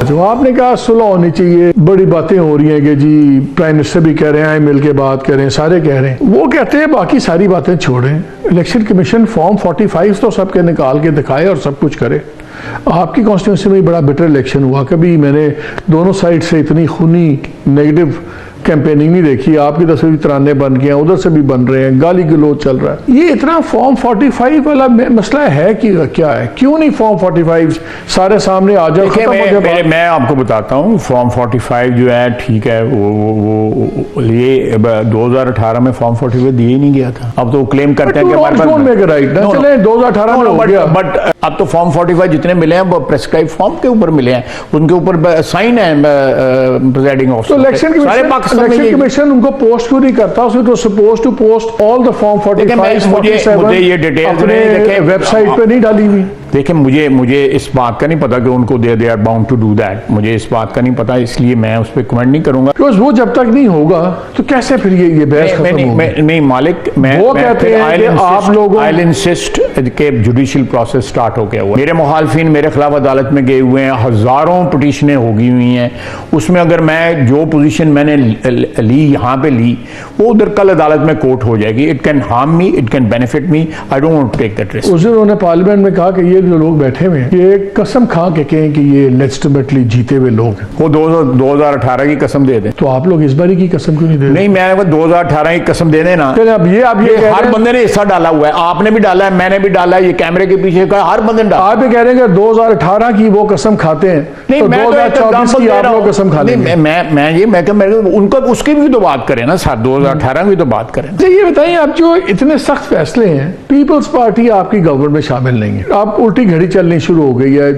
जो आपने कहा सुलह होनी चाहिए, बड़ी बातें हो रही हैं कि जी प्राइम मिनिस्टर भी कह रहे हैं आए मिल के बात करें, सारे कह रहे हैं, वो कहते हैं बाकी सारी बातें छोड़ें, इलेक्शन कमीशन फॉर्म 45 तो सबके निकाल के दिखाए और सब कुछ करे। आपकी कॉन्स्टिट्यूंसी में बड़ा बेटर इलेक्शन हुआ, कभी मैंने दोनों साइड से इतनी खूनी नेगेटिव कैंपेनिंग नहीं देखी। आपकी तरफ से भी तराने बन गए हैं, उधर से भी बन रहे हैं, गाली गलौज चल रहा है। ये इतना फॉर्म 45 वाला मसला है कि क्या है, क्यों नहीं फॉर्म 45 सारे सामने आ जाए, खत्म हो जाए। मैं आपको बताता हूँ, फॉर्म 45 जो है ठीक है, वो ये 2018 में फॉर्म 45 दिया ही नहीं गया था। अब तो क्लेम करते हैं कि हमारे पास 2018 में हो गया, बट अब तो फॉर्म 45 जितने मिले हैं वो प्रेस्क्राइब फॉर्म के ऊपर मिले हैं, उनके ऊपर साइन है प्रिजाइडिंग ऑफिसर। इलेक्शन कमीशन उनको पोस्ट क्यों नहीं करता? तो suppose to post all the form 45 मुझे ये डिटेल अपने वेबसाइट पे नहीं डाली हुई। देखिए मुझे इस बात का नहीं पता कि उनको they are bound to do that, मुझे इस बात का नहीं पता, इसलिए मैं उस पर कमेंट नहीं करूंगा। बिकॉज़ वो जब तक नहीं होगा तो कैसे फिर ये बहस खत्म होगी? नहीं मालिक, वो कहते हैं कि आप लोगों आई इंसिस्ट के जुडिशियल प्रोसेस स्टार्ट हो गया हुआ, मेरे मुखालफिन मेरे खिलाफ अदालत में गए हुए हैं, हजारों पिटीशनें हो गई हुई हैं, उसमें अगर मैं जो पोजीशन मैंने ली यहाँ पे ली वो उधर कल अदालत में कोर्ट हो जाएगी। It can harm me, it can benefit me, I don't want to take that risk. उस दिन उन्होंने पार्लियामेंट में कहा कि ये जो लोग बैठे हुए हैं ये कसम खा के कहें कि ये लेजिटिमेटली जीते हुए लोग हैं। वो 2018 की कसम दे दें, तो आप लोग इस बारी की कसम क्यों नहीं दे? नहीं, मैं 2018 की कसम दे देना। अब ये हर बंदे ने हिस्सा डाला हुआ है, आपने भी डाला है, मैंने भी डाला है, ये कैमरे के पीछे का हर बंदे ने डाला। आप ये कह रहे हैं कि 2018 की वो कसम खाते हैं, नहीं तो मैं 2024 की आप लोग कसम खा लेंगे। मैं उनका उसकी भी तो बात करें ना सर, 2018 की तो बात करें। ये बताइए, आप जो इतने सख्त फैसले हैं, पीपल्स पार्टी आपकी गवर्नमेंट में शामिल नहीं है, आप उल्टी घड़ी चलनी शुरू हो गई है,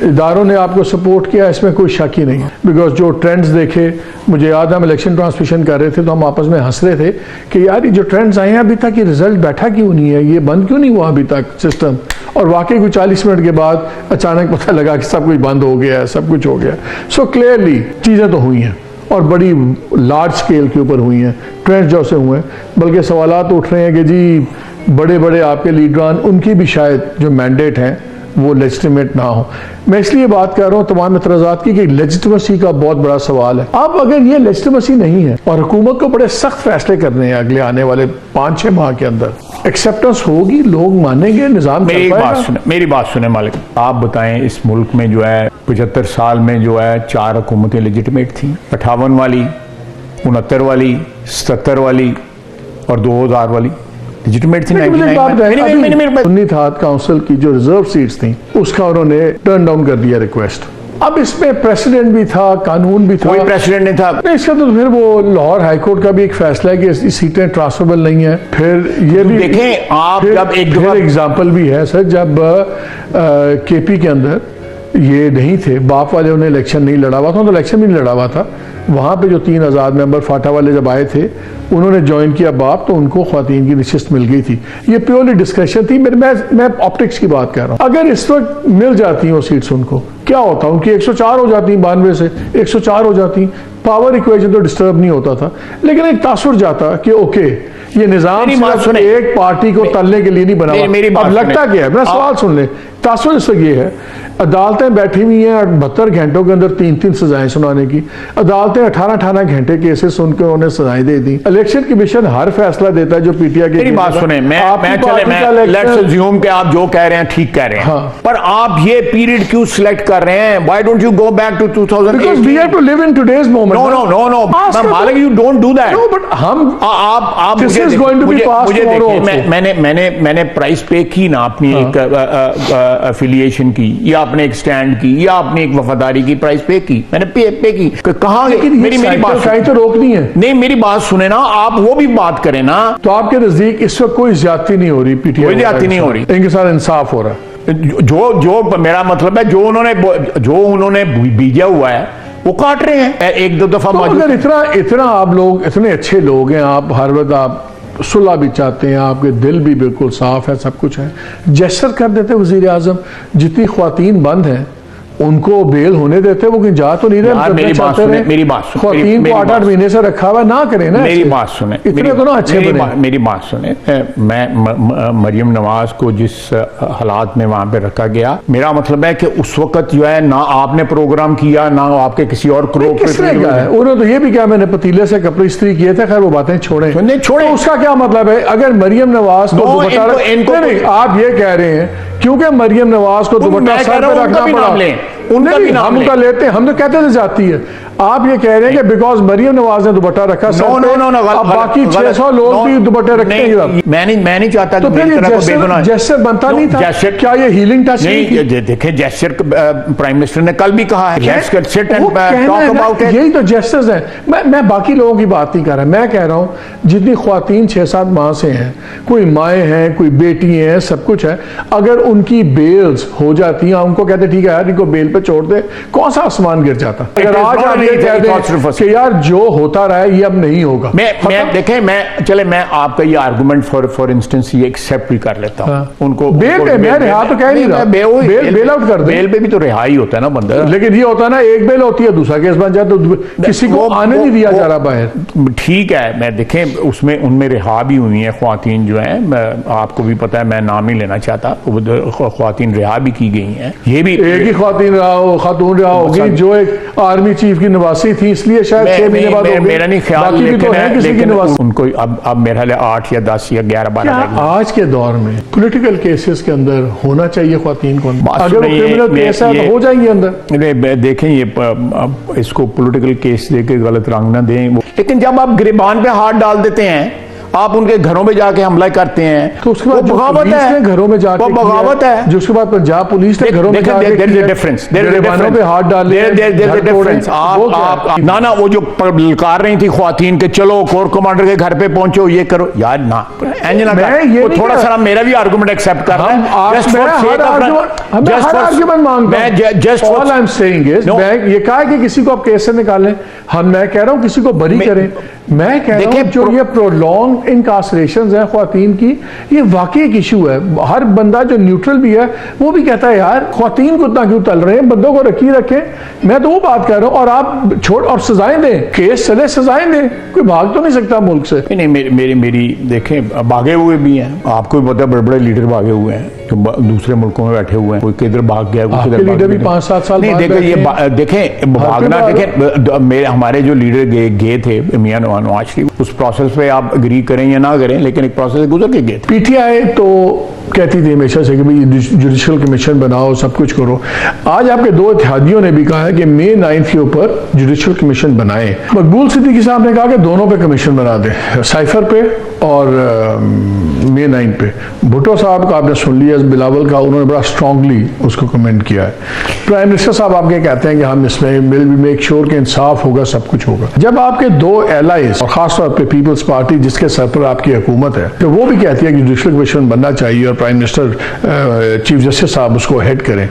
इदारों ने आपको सपोर्ट किया, इसमें कोई शक ही नहीं है। बिकॉज जो ट्रेंड्स देखे, मुझे याद है हम इलेक्शन ट्रांसमिशन कर रहे थे तो हम आपस में हंस रहे थे कि यार ये जो ट्रेंड्स आए हैं अभी तक ये रिजल्ट बैठा क्यों नहीं है, ये बंद क्यों नहीं हुआ अभी तक सिस्टम। और वाकई कोई 40 मिनट के बाद अचानक पता लगा कि सब कुछ बंद हो गया है, सब कुछ हो गया। सो क्लियरली चीज़ें तो हुई हैं और बड़ी लार्ज स्केल के ऊपर हुई हैं, ट्रेंड्स जैसे हुए हैं। बल्कि सवालात उठ रहे हैं कि जी बड़े बड़े आपके लीडरान, उनकी भी शायद जो मैंडेट हैं वो लेजिटिमेट ना हो। मैं इसलिए बात कर रहा हूँ तमाम एतराज़ात की कि लेजिटिमेसी का बहुत बड़ा सवाल है। अब अगर ये लेजिटिमेसी नहीं है और हुकूमत को बड़े सख्त फैसले करने हैं अगले आने वाले 5-6 माह के अंदर, एक्सेप्टेंस होगी, लोग मानेंगे, निज़ाम मेरी बात सुने मालिक, आप बताएं इस मुल्क में जो है 75 साल में जो है 4 हुकूमतें लेजिटिमेट थी, 58 वाली, 69 वाली, 77 वाली और 2000 वाली लेजिटिमेट थी। सुन्नी थाट काउंसिल की जो रिजर्व सीट्स थी उसका उन्होंने टर्न डाउन कर दिया रिक्वेस्ट। अब इसमें प्रेसिडेंट भी था, कानून भी था, कोई प्रेसिडेंट नहीं था। नहीं, इसका तो फिर वो लाहौर हाईकोर्ट का भी एक फैसला है कि इस सीटें ट्रांसफरेबल नहीं है। फिर ये भी देखें आप, जब एक एग्जाम्पल भी है सर, जब केपी के अंदर ये नहीं थे, बाप वाले उन्हें इलेक्शन नहीं लड़ा हुआ था, तो इलेक्शन भी नहीं लड़ा हुआ था, वहाँ पे जो 3 आज़ाद मेंबर फाटा वाले जब आए थे उन्होंने ज्वाइन किया बाप, तो उनको ख्वातीन की नशिस्त मिल गई थी। ये प्योरली डिस्कशन थी। मैं ऑप्टिक्स की बात कर रहा हूँ। अगर इस वक्त मिल जाती वो सीट्स उनको, क्या होता? उनकी 104 हो जाती, 92 से 104 हो जाती, पावर इक्वेशन तो डिस्टर्ब नहीं होता था, लेकिन एक तासुर जाता कि ओके ये निजाम सिर्फ एक पार्टी को तलने के लिए नहीं बना हुआ। अब लगता क्या है, मेरा सवाल सुन ले, तासुर इससे ये है, अदालतें बैठी हुई हैं 72 घंटों के अंदर 3-3 सजाएं सुनाने की, अदालतें 18-18 घंटे केसेस सुन के उन्हें सजाएं दे दी। इलेक्शन कमीशन हर फैसला देता है जो पीटीआई के। मेरी बात सुने, लेट्स अज्यूम कि आप जो कह रहे हैं ठीक कह रहे हैं, हाँ। पर आप ये पीरियड क्यों सिलेक्ट कर रहे हैं? Why don't you go back to 2018? Because we have to live in today's moment. No. मालिक, you don't do that. No, but हम आप this is going to be passed tomorrow also. मैंने price पे की ना अपनी एक एफिलिएशन की, या आपने एक स्टैंड की, या आपने एक वफादारी की, प्राइस पे की, मैंने पे की। कहाँ मेरी बात तो रोकनी है? नहीं, मेरी बात सुने ना, आप वो भी बात करें ना। तो आपके नजदीक इस वक्त कोई ज्यादती नहीं हो रही, पीटीआई कोई ज्यादती नहीं हो रही, इनके साथ इंसाफ हो रहा है। जो मेरा मतलब है, जो उन्होंने बीजा हुआ है वो काट रहे हैं एक दो दफा। तो अगर इतना आप लोग इतने अच्छे लोग हैं, आप हर वक्त आप सुलह भी चाहते हैं, आपके दिल भी बिल्कुल साफ है, सब कुछ है, जेस्चर कर देते वजीर आजम, जितनी ख्वातीन बंद हैं उनको बेल होने देते, वो कहीं जा तो नहीं रहे। यार मेरी बात सुने, मेरी बात सुने, खवातीन को 8-8 महीने से रखा हुआ ना करें ना, मेरी बात सुने, इतने तो ना अच्छे बने। मेरी बात सुने, मैं मरियम नवाज को जिस हालात में वहां पे रखा गया, मेरा मतलब है कि उस वक्त जो है ना आपने प्रोग्राम किया ना आपके किसी और किसने कहा है? उन्होंने तो ये भी कहा मैंने पतीले से कपड़े इस्त्री किए थे। खैर वो बातें छोड़े, छोड़े, तो उसका क्या मतलब है? अगर मरियम नवाज को दुपट्टा नहीं, आप ये कह रहे हैं क्योंकि मरियम नवाज को दुपट्टा सर पे रखना पड़ा, उनका भी नाम हम उनका लेते हैं, हम तो कहते थे जाती है। आप ये कह रहे हैं कि बिकॉज मरियम नवाज ने दुपट्टा रखा सर पे, अब बाकी 600 लोग भी दुपट्टे रखते हैं। मैं नहीं चाहता तो फिर जेस्चर बनता नहीं था क्या? ये हीलिंग टच नहीं? देखे जेस्चर प्राइम मिनिस्टर ने कल भी कहा है, यही तो जेस्चर्स है। मैं बाकी लोगों की बात नहीं कर रहा, मैं कह रहा हूं जितनी ख्वातीन 6-7 माह से हैं, कोई माएँ हैं, कोई बेटी हैं, सब कुछ है, अगर उनकी बेल्स हो जाती हैं, उनको कहते ठीक है यार इनको बेल पे छोड़ दे, कौन सा आसमान गिर जाता? अगर आज आप ये कह दें कि यार जो होता रहा है ये अब नहीं होगा, मैं आपका ये आर्गुमेंट फॉर इंस्टेंस ये एक्सेप्ट भी कर लेता हूं। उनको बेल पे मैं रिहा तो कह नहीं रहा, बेल आउट कर दे, बेल पे भी तो रिहाई होता है ना बंदा। लेकिन ये होता है ना, एक बेल होती है दूसरा केस बन जाता है, तो किसी को आने नहीं दिया जा रहा बाहर। ठीक है, मैं देखें उसमें उनमें रिहा भी हुई है ख्वातीन जो है, आपको भी पता है, मैं नाम नहीं लेना चाहता, ख्वातीन रिहा भी की गई हैं। ये भी एक ही खातून रहा होगी जो एक आर्मी चीफ की नवासी थी, इसलिए शायद 6 महीने बाद मेरा नहीं ख्याल, लेकिन उनको अब मेरा 8 या 10 या 11-12 आज के दौर में पॉलिटिकल केसेस के अंदर होना चाहिए ख्वातीन को, अगर वो क्रिमिनल केस है तो हो जाएंगे अंदर। देखें ये इसको पॉलिटिकल केस देके गलत रंग ना दें, लेकिन जब आप गिरबान पे हाथ डाल देते हैं, आप उनके घरों में जाके हमला करते हैं, तो उसके बाद बगावत है, घरों में जाके बगावत है। जो उसके बाद पंजाब पुलिस ने घरों में जाके डिफरेंस पे हाथ डाल ना वो जो ललकार रही थी ख्वातीन के चलो कोर कमांडर के घर पे पहुंचो, ये करो यार ना, थोड़ा सा मेरा भी आर्गुमेंट एक्सेप्ट कर रहा है। ये कहा कि किसी को आप केस से निकालें, मैं कह रहा हूं किसी को बरी करें। मैं कह रहा हूं जो ये प्रोलॉन्ग इनकार्सरेशंस हैं ख्वातीन की, ये वाकई एक इशू है। हर बंदा जो न्यूट्रल भी है वो भी कहता है यार ख्वातीन को इतना क्यों तल रहे हैं, बंदों को रखें। मैं तो वो बात कर रहा हूं, और आप छोड़ और सजाएं दें, केस चले सजाएं दें, कोई भाग तो नहीं सकता मुल्क से। नहीं मेरी देखें भागे हुए भी हैं, आपको भी पता है, बड़े बड़े लीडर भागे हुए हैं जो दूसरे मुल्कों में बैठे हुए हैं, कोई किधर भाग गया, कोई किधर लीडर भी 5-7 साल नहीं। देखें ये देखें भागना, देखें हमारे जो लीडर गए थे मियां नवाज शरीफ, उस प्रोसेस पे आप एग्री करें या ना करें, लेकिन एक प्रोसेस गुजर के गए थे। पीटीआई तो कहती थी हमेशा से कि भाई जुडिशल कमीशन बनाओ, सब कुछ करो। आज आपके 2 इत्तेहादियों ने भी कहा है कि मई 9 के ऊपर जुडिशल कमीशन बनाए। मकबूल सिद्दीकी साहब ने कहा कि दोनों पे कमीशन बना दें, साइफर पे और मई 9 पे। भुट्टो साहब का आपने सुन लिया, बिलावल का, उन्होंने बड़ा स्ट्रांगली उसको कमेंट किया है। प्राइम मिनिस्टर साहब आपके कहते हैं कि हम इसमें विल बी मेक श्योर कि इंसाफ होगा, सब कुछ होगा। जब आपके 2 एलाइज और खासतौर पर पीपल्स पार्टी जिसके सर पर आपकी हुकूमत है, तो वो भी कहती है कि जुडिशल कमीशन बनना चाहिए और प्राइम मिनिस्टर चीफ जस्टिस साहब उसको हेड करें,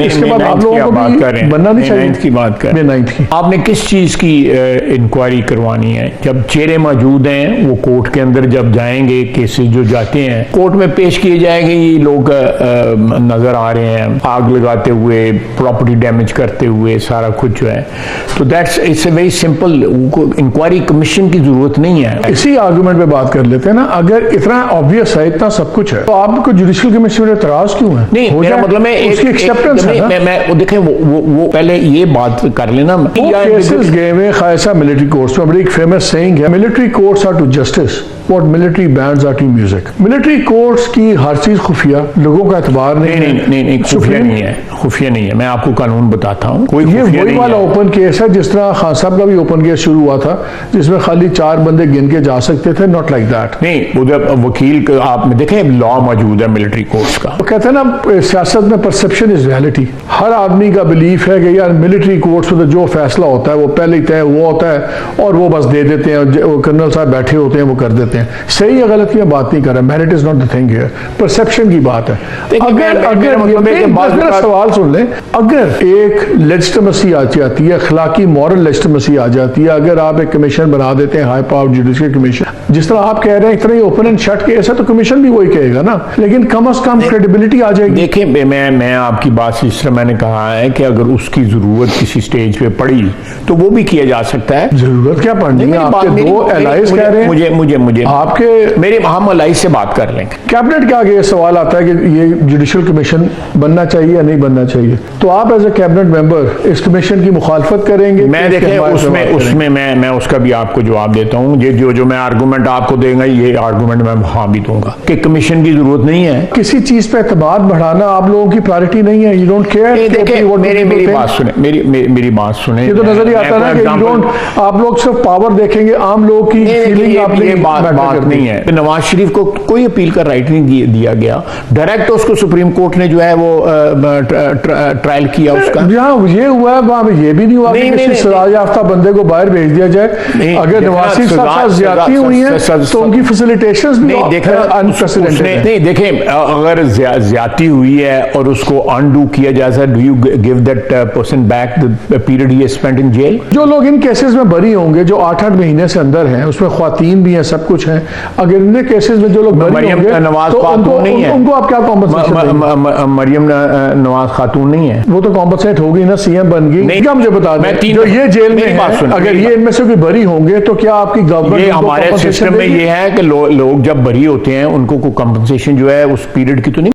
इसके बाद आप लोगों को भी बनना नहीं चाहिए की बात करें। आपने किस चीज की इंक्वायरी करवानी है? जब चेहरे मौजूद हैं, वो कोर्ट के अंदर जब जाएंगे, केसेस जो जाते हैं कोर्ट में पेश किए जाएंगे, ये लोग नजर आ रहे हैं आग लगाते हुए, प्रॉपर्टी डैमेज करते हुए, सारा कुछ जो है, तो that's it's a very simple, inquiry commission की जरूरत नहीं है। इसी आर्गुमेंट पे बात कर लेते हैं ना, अगर इतना ऑब्वियस है, इतना सब कुछ है, तो आपको जुडिशल कमीशन में एतराज क्यों है? नहीं, मेरा मतलब है उसकी एक्सेप्टेंस है ना। मैं देखें वो पहले ये बात कर लेना। केसेस गए हुए खायसा मिलिट्री कोर्ट्स में, बड़ी एक फेमस सेइंग है, military courts are to justice what military bands are to music. Military courts की हर चीज खुफिया, लोगों का एतबार नहीं, खुफिया नहीं है, खुफिया नहीं है। मैं आपको कानून बताता हूँ, कोई ये वही वाला ओपन केस है जिस तरह खान साहब का भी ओपन केस शुरू हुआ था, जिसमें खाली 4 बंदे गिन के जा सकते थे, नॉट लाइक दैट। नहीं, उधर वकील आप देखें, लॉ मौजूद है मिलिट्री कोर्ट्स का। तो कहते हैं ना सियासत में परसेप्शन इज रियलिटी। हर आदमी का बिलीफ है कि यार मिलिट्री कोर्ट्स में तो जो फैसला होता है वो पहले ही तय वो होता है और वो बस दे देते हैं, वो कर्नल साहब बैठे होते हैं, वो कर देते हैं। सही या गलत की मैं बात नहीं कर रहा, merit is not the thing here, perception की बात बात है। देखिए, अगर मेरा मतलब है कि मेरा सवाल सुन लें, अगर एक लेजिटिमेसी आ जाती है, अखलाकी मॉरल लेजिटिमेसी आ जाती है, अगर आप एक कमीशन बना देते हैं, हाई पावर जुडिशियल कमीशन, जिस तरह आप कह रहे हैं इतना ही ओपन एंड शट केस है, तो कमीशन भी वही कहेगा ना, लेकिन कम से कम क्रेडिबिलिटी आ जाएगी। देखिए, मैं आपकी बात से इस तरह मैंने कहा है कि अगर उसकी जरूरत किसी स्टेज पे पड़ी तो वो भी किया जा सकता है। जरूरत क्या पड़नी है? आपके दो एलाइज कह रहे हैं, मुझे आपके मेरे हम एलाइज से बात कर लेंगे। कैबिनेट के आगे ये सवाल आता है कि ये जुडिशियल कमीशन बनना चाहिए या नहीं बनना चाहिए, तो आप एज ए कैबिनेट मेंबर इस कमीशन की मुखालफत करेंगे? मैं देखें उसमें मैं उसका भी आपको जवाब देता हूं। ये जो मैं आर्गूमेंट आपको देगा, ये आर्गूमेंट मैं वहां भी दूंगा कि कमीशन की जरूरत नहीं है। किसी चीज पे एतबार बढ़ाना आप लोगों की प्रायोरिटी नहीं है, यू डोंट केयर। मेरी बात सुने, मेरी बात सुने। ये तो नजर ही आता है ना कि आप लोग सिर्फ पावर देखेंगे, आम लोग की फीलिंग आप ये बात नहीं है। नवाज शरीफ को कोई अपील का राइट नहीं दिया गया, डायरेक्ट उसको सुप्रीम कोर्ट ने जो है वो ट्रायल किया उसका। जहाँ ये हुआ है वहां ये भी नहीं हुआ कि किसी सजा याफ्ता बंदे को बाहर भेज दिया जाए। अगर नवाज शरीफ साहब ज्यादती हुई है तो उनकी फैसिलिटेशंस भी अनप्रेसिडेंटेड। नहीं देखें, अगर ज्यादती हुई है और उसको अनडू किया जाए, do you give that person back the period he spent in jail? जो लोग इन केसेस में बरी होंगे, जो 8-8 महीने से अंदर हैं, उसमें ख्वातीन भी हैं, सब कुछ है, अगर इन केसेस में जो लोग बरी होंगे नवाज तो खातून नहीं है, उनको आप क्या कॉम्पनसेशन? मरियम नवाज खातून नहीं है, वो तो कॉम्पनसेट होगी ना, सीएम बन गई। क्या मुझे बता दें, जो ये जेल में है, अगर ये इनमें से कोई बरी होंगे तो क्या आपकी गवर्नमेंट? हमारे सिस्टम में ये है कि लोग जब बरी होते हैं उनको कोई कंपनसेशन जो है उस पीरियड की तो नहीं